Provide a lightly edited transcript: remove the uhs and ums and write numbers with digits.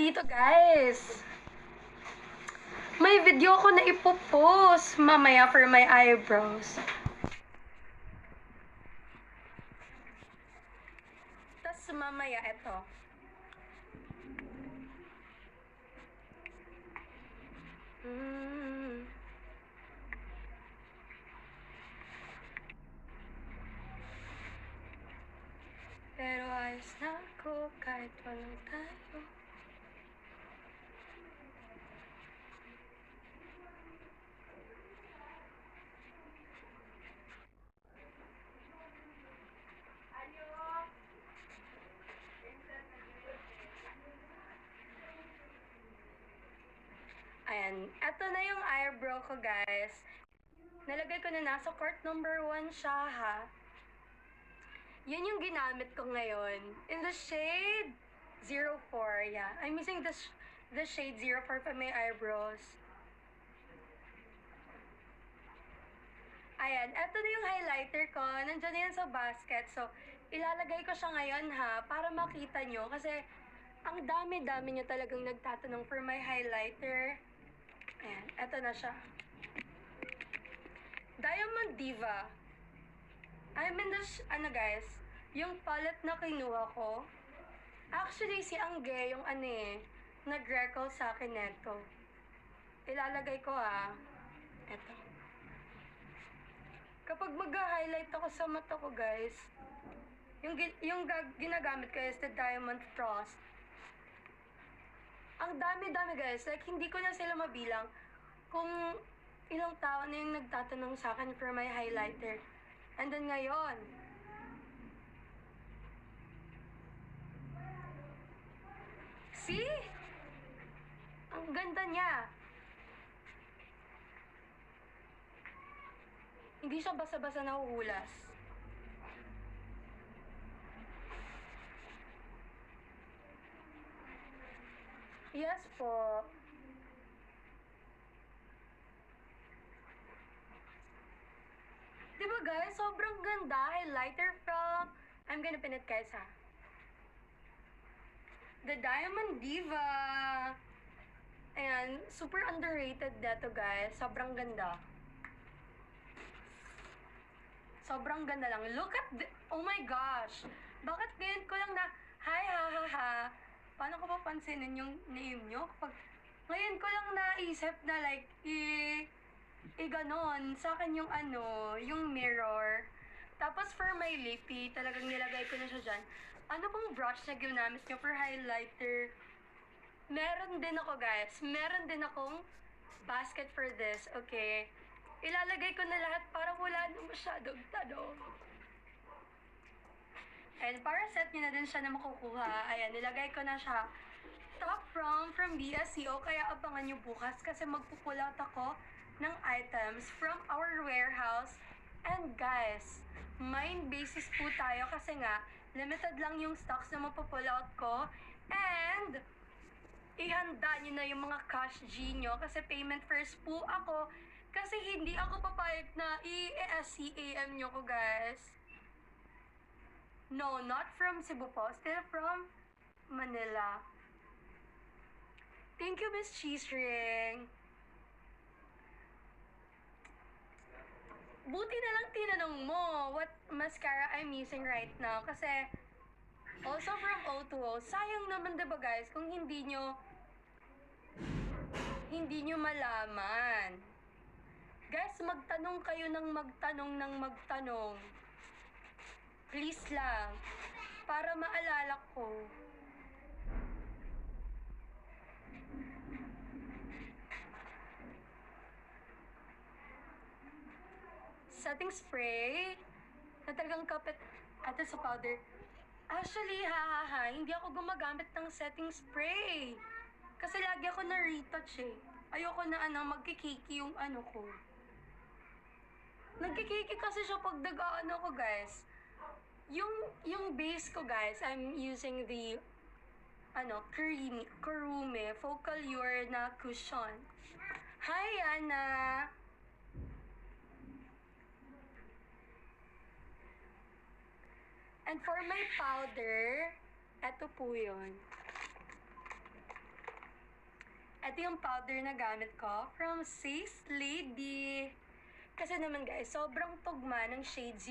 dito, guys. May video ko na ipopost mamaya for my eyebrows. Tapos mamaya ito. Pero ayos na ako kahit walang tayo. Ayan, eto na yung eyebrow ko, guys. Nalagay ko na nasa court number 1 siya, ha. Yun yung ginamit ko ngayon. In the shade 04, yeah. I'm using the shade 04 for my eyebrows. Ayan, eto na yung highlighter ko. Nandiyan na yan sa basket. So, ilalagay ko siya ngayon, ha, para makita nyo. Kasi, ang dami-dami nyo talagang nagtatanong for my highlighter. Ayan, eto na siya. Diamond Diva. I'm in this, guys, yung palette na kinuha ko. Actually, si Angge, yung nag-recall sa akin neto. Ilalagay ko, eto. Kapag mag-highlight ako sa mata ko, guys, yung ginagamit ko is the Diamond Frost. Ang dami-dami, guys. Like, hindi ko na sila mabilang kung ilang tao na yung nagtatanong sa akin for my highlighter. And then ngayon, see? Ang ganda niya. Hindi siya basa-basa nahuhulas. Yes po. Diba guys, sobrang ganda. Highlighter from, I'm gonna pin it, guys, ha. The Diamond Diva. Ayan, super underrated dito, guys. Sobrang ganda. Sobrang ganda lang. Look at oh my gosh. Bakit ngayon ko lang na, hi, ha, ha, ha. Paano ko papansinin yung name nyo? Ngayon ko lang naisip na like, ganon. Sa akin yung yung mirror. Tapos for my lippy, talagang nilagay ko na siya dyan. Ano bang brush na ginamit nyo for highlighter? Meron din ako, guys. Meron din akong basket for this, okay? Ilalagay ko na lahat para wala nang masyadong tanong. And para set nyo na din siya na makukuha, ayan, nilagay ko na siya. Top from BSCO, kaya abangan nyo bukas kasi magpupull out ako ng items from our warehouse. And guys, mind basis po tayo kasi nga, limited lang yung stocks na mapupull out ko. And, ihanda nyo na yung mga cash G nyo kasi payment first po ako kasi hindi ako papayag na i-SCAM nyo ko, guys. No, not from Cebu po, still from Manila. Thank you, Miss Cheese Ring. Buti na lang tinanong mo what mascara I'm using right now kasi also from O2O. Sayang naman, diba guys, kung hindi nyo malaman. Guys, magtanong kayo ng magtanong. Please lang. Para maalala ko. Setting spray na talagang kapit ate sa powder. Actually, hindi ako gumagamit ng setting spray. Kasi lagi ako na-retouch eh. Ayoko na magkikiki yung ko. Nagkikiki kasi siya pag ko, guys. Yung base ko, guys, I'm using the Kurume Focal Your na cushion. Hi, Ana! And for my powder, eto po yun. Ito yung powder na gamit ko from Sis Lady. Kasi naman guys, sobrang tugma ng shade